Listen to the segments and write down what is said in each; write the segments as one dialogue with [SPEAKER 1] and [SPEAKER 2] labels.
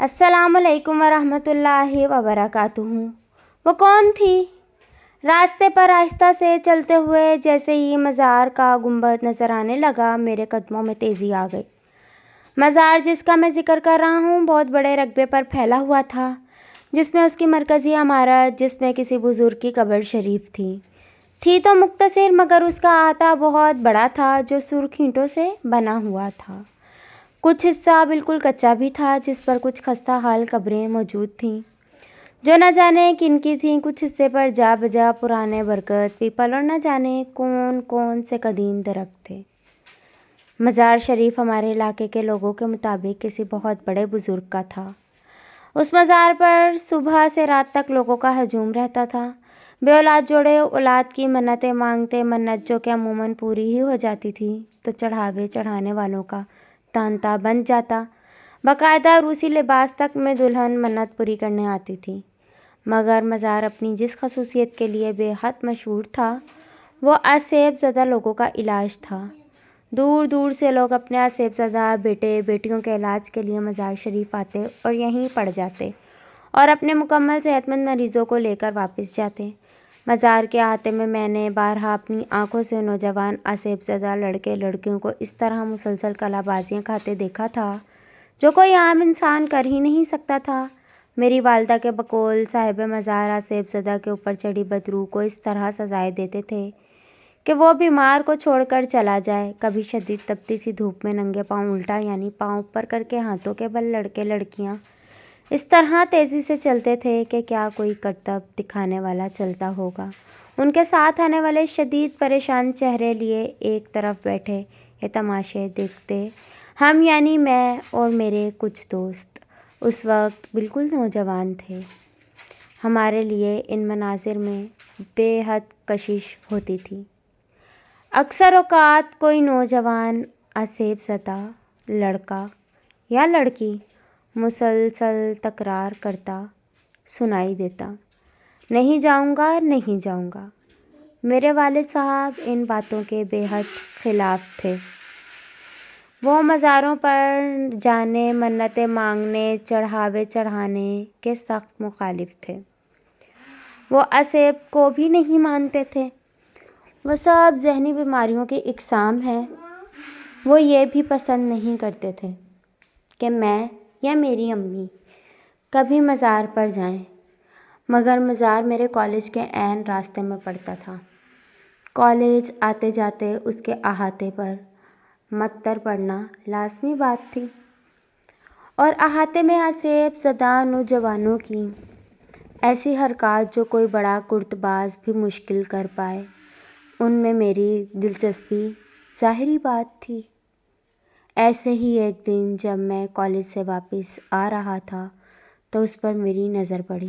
[SPEAKER 1] السلام علیکم ورحمۃ اللہ وبرکاتہ۔ وہ کون تھی؟ راستے پر آہستہ سے چلتے ہوئے جیسے ہی مزار کا گنبد نظر آنے لگا، میرے قدموں میں تیزی آ گئی۔ مزار جس کا میں ذکر کر رہا ہوں بہت بڑے رقبے پر پھیلا ہوا تھا، جس میں اس کی مرکزی عمارت، جس میں کسی بزرگ کی قبر شریف تھی تو مختصر، مگر اس کا احاطہ بہت بڑا تھا جو سرخ اینٹوں سے بنا ہوا تھا۔ کچھ حصہ بالکل کچا بھی تھا، جس پر کچھ خستہ حال قبریں موجود تھیں جو نہ جانے کن کی تھیں۔ کچھ حصے پر جا بجا پرانے برگد، پیپل اور نہ جانے کون کون سے قدیم درخت تھے۔ مزار شریف ہمارے علاقے کے لوگوں کے مطابق کسی بہت بڑے بزرگ کا تھا۔ اس مزار پر صبح سے رات تک لوگوں کا ہجوم رہتا تھا۔ بے اولاد جوڑے اولاد کی منتیں مانگتے، منت جو کہ عموماً پوری ہی ہو جاتی تھی تو چڑھاوے چڑھانے والوں کا تانتا بن جاتا۔ باقاعدہ روسی لباس تک میں دلہن منت پوری کرنے آتی تھی۔ مگر مزار اپنی جس خصوصیت کے لیے بے حد مشہور تھا وہ آسیب زدہ لوگوں کا علاج تھا۔ دور دور سے لوگ اپنے آسیب زدہ بیٹے بیٹیوں کے علاج کے لیے مزار شریف آتے اور یہیں پڑ جاتے اور اپنے مکمل صحت مند مریضوں کو لے کر واپس جاتے۔ مزار کے احاطے میں میں نے بارہا اپنی آنکھوں سے نوجوان آسیب زدہ لڑکے لڑکیوں کو اس طرح مسلسل کلا بازیاں کھاتے دیکھا تھا جو کوئی عام انسان کر ہی نہیں سکتا تھا۔ میری والدہ کے بقول صاحب مزار آسیب زدہ کے اوپر چڑھی بدروح کو اس طرح سزائے دیتے تھے کہ وہ بیمار کو چھوڑ کر چلا جائے۔ کبھی شدید تپتی سی دھوپ میں ننگے پاؤں الٹا یعنی پاؤں اوپر کر کے ہاتھوں کے بل لڑکے لڑکیاں اس طرح تیزی سے چلتے تھے کہ کیا کوئی کرتب دکھانے والا چلتا ہوگا۔ ان کے ساتھ آنے والے شدید پریشان چہرے لیے ایک طرف بیٹھے یہ تماشے دیکھتے ہم یعنی میں اور میرے کچھ دوست اس وقت بالکل نوجوان تھے۔ ہمارے لیے ان مناظر میں بے حد کشش ہوتی تھی۔ اکثر اوقات کوئی نوجوان آسیب زدہ لڑکا یا لڑکی مسلسل تکرار کرتا سنائی دیتا، نہیں جاؤں گا، نہیں جاؤں گا۔ میرے والد صاحب ان باتوں کے بے حد خلاف تھے۔ وہ مزاروں پر جانے، منتیں مانگنے، چڑھاوے چڑھانے کے سخت مخالف تھے۔ وہ آسیب کو بھی نہیں مانتے تھے۔ وہ سب ذہنی بیماریوں کی اقسام ہیں۔ وہ یہ بھی پسند نہیں کرتے تھے کہ میں یا میری امی کبھی مزار پر جائیں، مگر مزار میرے کالج کے عین راستے میں پڑتا تھا۔ کالج آتے جاتے اس کے احاطے پر معطر پڑنا لازمی بات تھی، اور احاطے میں آسیب زدہ نوجوانوں کی ایسی حرکات جو کوئی بڑا کرت باز بھی مشکل کر پائے، ان میں میری دلچسپی ظاہری بات تھی۔ ایسے ہی ایک دن جب میں کالج سے واپس آ رہا تھا تو اس پر میری نظر پڑی۔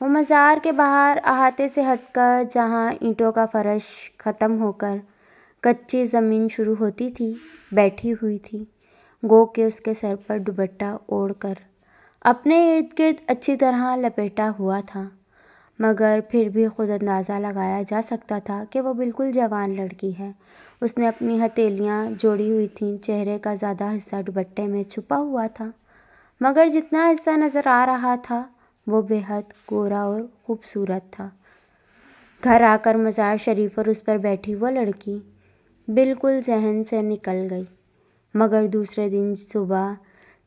[SPEAKER 1] وہ مزار کے باہر احاطے سے ہٹ کر جہاں اینٹوں کا فرش ختم ہو کر کچی زمین شروع ہوتی تھی بیٹھی ہوئی تھی، گو کہ اس کے سر پر دوپٹہ اوڑھ کر اپنے ارد گرد اچھی طرح لپیٹا ہوا تھا، مگر پھر بھی خود اندازہ لگایا جا سکتا تھا کہ وہ بالکل جوان لڑکی ہے۔ اس نے اپنی ہتھیلیاں جوڑی ہوئی تھیں، چہرے کا زیادہ حصہ دوپٹے میں چھپا ہوا تھا، مگر جتنا حصہ نظر آ رہا تھا وہ بے حد گورا اور خوبصورت تھا۔ گھر آ کر مزار شریف اور اس پر بیٹھی وہ لڑکی بالکل ذہن سے نکل گئی، مگر دوسرے دن صبح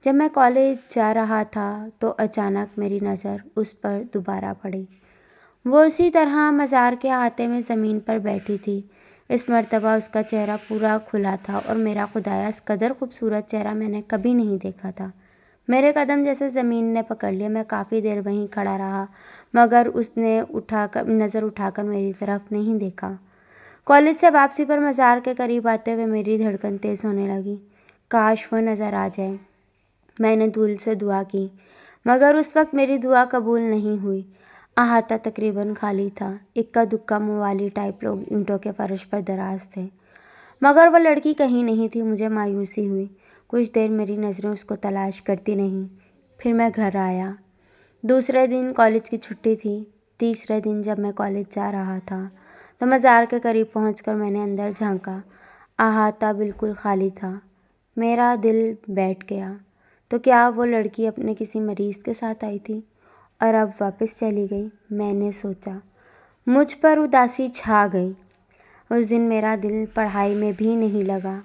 [SPEAKER 1] جب میں کالج جا رہا تھا تو اچانک میری نظر اس پر دوبارہ پڑی۔ وہ اسی طرح مزار کے احاطے میں زمین پر بیٹھی تھی۔ اس مرتبہ اس کا چہرہ پورا کھلا تھا اور میرا خدایا اس قدر خوبصورت چہرہ میں نے کبھی نہیں دیکھا تھا۔ میرے قدم جیسے زمین نے پکڑ لیے۔ میں کافی دیر وہیں کھڑا رہا، مگر اس نے نظر اٹھا کر میری طرف نہیں دیکھا۔ کالج سے واپسی پر مزار کے قریب آتے ہوئے میری دھڑکن تیز ہونے لگی۔ کاش وہ نظر آ جائے۔ میں نے دل سے دعا کی، مگر اس وقت میری دعا قبول نہیں ہوئی۔ احاطہ تقریباً خالی تھا، اکا دکا موالی ٹائپ لوگ اینٹوں کے فرش پر دراز تھے، مگر وہ لڑکی کہیں نہیں تھی۔ مجھے مایوسی ہوئی۔ کچھ دیر میری نظریں اس کو تلاش کرتی رہیں، پھر میں گھر آیا۔ دوسرے دن کالج کی چھٹی تھی۔ تیسرے دن جب میں کالج جا رہا تھا تو مزار کے قریب پہنچ کر میں نے اندر جھانکا۔ احاطہ بالکل خالی تھا۔ میرا دل بیٹھ گیا۔ تو کیا وہ لڑکی اپنے کسی مریض کے ساتھ آئی تھی اور اب واپس چلی گئی؟ میں نے سوچا۔ مجھ پر اداسی چھا گئی۔ اس دن میرا دل پڑھائی میں بھی نہیں لگا۔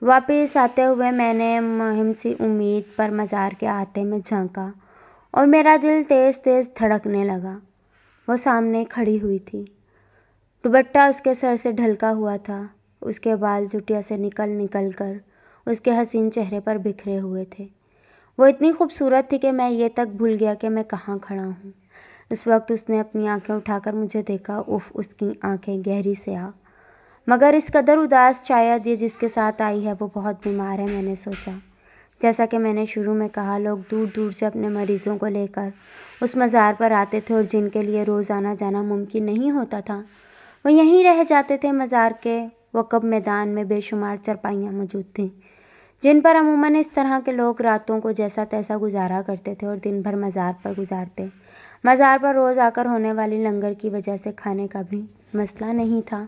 [SPEAKER 1] واپس آتے ہوئے میں نے مہم سی امید پر مزار کے احاطے میں جھانکا اور میرا دل تیز تیز دھڑکنے لگا۔ وہ سامنے کھڑی ہوئی تھی۔ دوپٹہ اس کے سر سے ڈھلکا ہوا تھا۔ اس کے بال چٹیا سے نکل کر اس کے حسین چہرے پر بکھرے ہوئے تھے۔ وہ اتنی خوبصورت تھی کہ میں یہ تک بھول گیا کہ میں کہاں کھڑا ہوں۔ اس وقت اس نے اپنی آنکھیں اٹھا کر مجھے دیکھا۔ اف، اس کی آنکھیں گہری سیاہ، مگر اس قدر اداس۔ شاید یہ جس کے ساتھ آئی ہے وہ بہت بیمار ہے، میں نے سوچا۔ جیسا کہ میں نے شروع میں کہا، لوگ دور دور سے اپنے مریضوں کو لے کر اس مزار پر آتے تھے اور جن کے لیے روز آنا جانا ممکن نہیں ہوتا تھا وہ یہیں رہ جاتے تھے۔ مزار کے وقف میدان میں بے شمار چرپائیاں موجود تھیں جن پر عموماً اس طرح کے لوگ راتوں کو جیسا تیسا گزارا کرتے تھے اور دن بھر مزار پر گزارتے۔ مزار پر روز آ کر ہونے والی لنگر کی وجہ سے کھانے کا بھی مسئلہ نہیں تھا۔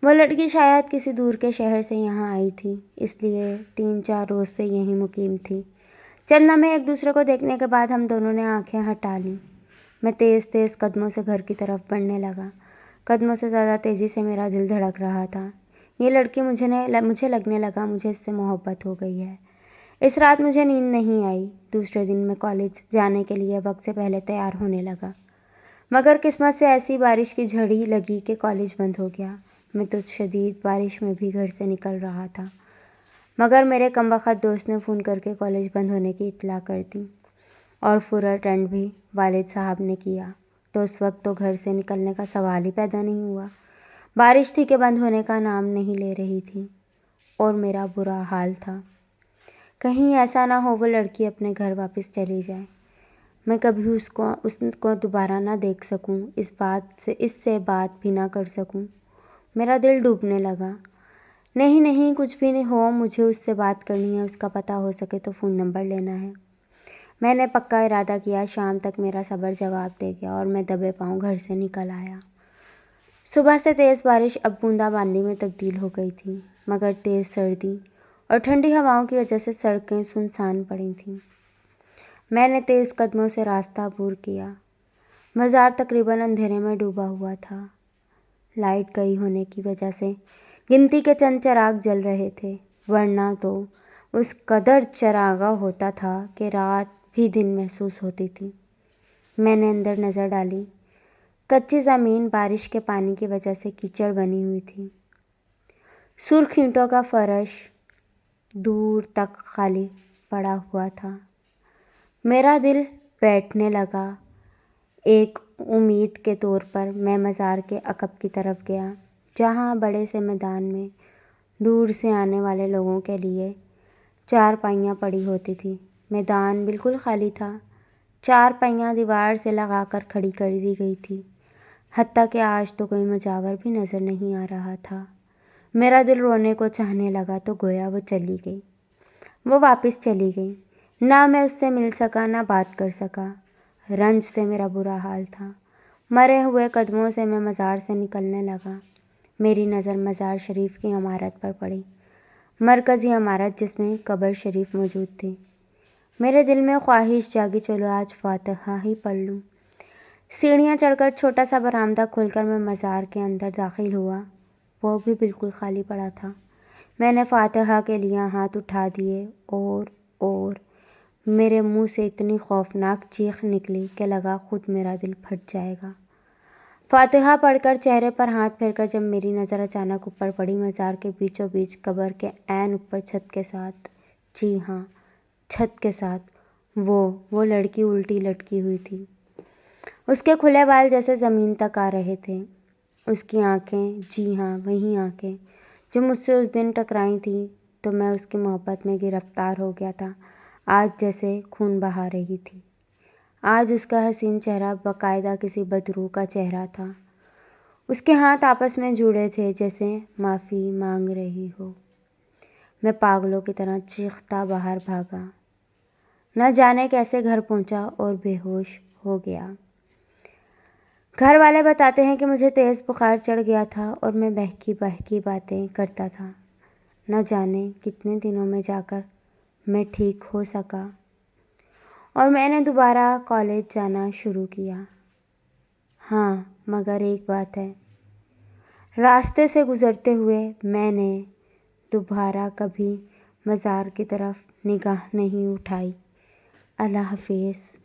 [SPEAKER 1] وہ لڑکی شاید کسی دور کے شہر سے یہاں آئی تھی، اس لیے 3-4 روز سے یہیں مقیم تھی۔ چند لمحے ایک دوسرے کو دیکھنے کے بعد ہم دونوں نے آنکھیں ہٹا لیں۔ میں تیز تیز قدموں سے گھر کی طرف بڑھنے لگا۔ قدموں سے زیادہ تیزی سے میرا دل دھڑک رہا تھا۔ یہ لڑکی مجھے لگنے لگا مجھے اس سے محبت ہو گئی ہے۔ اس رات مجھے نیند نہیں آئی۔ دوسرے دن میں کالج جانے کے لیے وقت سے پہلے تیار ہونے لگا، مگر قسمت سے ایسی بارش کی جھڑی لگی کہ کالج بند ہو گیا۔ میں تو شدید بارش میں بھی گھر سے نکل رہا تھا، مگر میرے کم وقت دوست نے فون کر کے کالج بند ہونے کی اطلاع کر دی اور فور اٹینڈ بھی والد صاحب نے کیا، تو اس وقت تو گھر سے نکلنے کا سوال ہی پیدا نہیں ہوا۔ بارش تھی کہ بند ہونے کا نام نہیں لے رہی تھی اور میرا برا حال تھا۔ کہیں ایسا نہ ہو وہ لڑکی اپنے گھر واپس چلی جائے، میں کبھی اس کو دوبارہ نہ دیکھ سکوں، اس سے بات بھی نہ کر سکوں۔ میرا دل ڈوبنے لگا۔ نہیں، کچھ بھی نہیں ہو، مجھے اس سے بات کرنی ہے، اس کا پتہ ہو سکے تو فون نمبر لینا ہے۔ میں نے پکا ارادہ کیا۔ شام تک میرا صبر جواب دے گیا اور میں دبے پاؤں گھر سے نکل آیا۔ صبح سے تیز بارش اب بوندا باندی میں تبدیل ہو گئی تھی، مگر تیز سردی اور ٹھنڈی ہواؤں کی وجہ سے سڑکیں سنسان پڑی تھیں۔ میں نے تیز قدموں سے راستہ عبور کیا۔ مزار تقریباً اندھیرے میں ڈوبا ہوا تھا۔ لائٹ گئی ہونے کی وجہ سے گنتی کے چند چراغ جل رہے تھے، ورنہ تو اس قدر چراغاں ہوتا تھا کہ رات بھی دن محسوس ہوتی تھی۔ میں نے اندر نظر ڈالی۔ کچی زمین بارش کے پانی کی وجہ سے کیچڑ بنی ہوئی تھی۔ سرخ اینٹوں کا فرش دور تک خالی پڑا ہوا تھا۔ میرا دل بیٹھنے لگا۔ ایک امید کے طور پر میں مزار کے عقب کی طرف گیا، جہاں بڑے سے میدان میں دور سے آنے والے لوگوں کے لیے چارپائیاں پڑی ہوتی تھیں۔ میدان بالکل خالی تھا۔ چارپائیاں دیوار سے لگا کر کھڑی کر دی گئی تھی، حتیٰ کہ آج تو کوئی مجاور بھی نظر نہیں آ رہا تھا۔ میرا دل رونے کو چاہنے لگا تو گویا وہ چلی گئی۔ وہ واپس چلی گئی۔ نہ میں اس سے مل سکا، نہ بات کر سکا۔ رنج سے میرا برا حال تھا۔ مرے ہوئے قدموں سے میں مزار سے نکلنے لگا۔ میری نظر مزار شریف کی عمارت پر پڑی، مرکزی عمارت جس میں قبر شریف موجود تھی۔ میرے دل میں خواہش جاگی، چلو آج فاتحہ ہی پڑھ لوں۔ سیڑھیاں چڑھ کر چھوٹا سا برآمدہ کھول کر میں مزار کے اندر داخل ہوا۔ وہ بھی بالکل خالی پڑا تھا۔ میں نے فاتحہ کے لیے ہاتھ اٹھا دیے اور میرے منہ سے اتنی خوفناک چیخ نکلی کہ لگا خود میرا دل پھٹ جائے گا۔ فاتحہ پڑھ کر چہرے پر ہاتھ پھیر کر جب میری نظر اچانک اوپر پڑی، مزار کے بیچوں بیچ قبر کے عین اوپر چھت کے ساتھ، جی ہاں چھت کے ساتھ، وہ لڑکی الٹی لٹکی ہوئی تھی۔ اس کے کھلے بال جیسے زمین تک آ رہے تھے۔ اس کی آنکھیں، جی ہاں وہی آنکھیں جو مجھ سے اس دن ٹکرائی تھیں تو میں اس کی محبت میں گرفتار ہو گیا تھا، آج جیسے خون بہا رہی تھی۔ آج اس کا حسین چہرہ باقاعدہ کسی بدروح کا چہرہ تھا۔ اس کے ہاتھ آپس میں جڑے تھے جیسے معافی مانگ رہی ہو۔ میں پاگلوں کی طرح چیختا باہر بھاگا، نہ جانے کیسے گھر پہنچا اور بے ہوش ہو گیا۔ گھر والے بتاتے ہیں کہ مجھے تیز بخار چڑھ گیا تھا اور میں بہکی بہکی باتیں کرتا تھا۔ نہ جانے کتنے دنوں میں جا کر میں ٹھیک ہو سکا اور میں نے دوبارہ کالج جانا شروع کیا۔ ہاں، مگر ایک بات ہے، راستے سے گزرتے ہوئے میں نے دوبارہ کبھی مزار کی طرف نگاہ نہیں اٹھائی۔ اللہ حافظ۔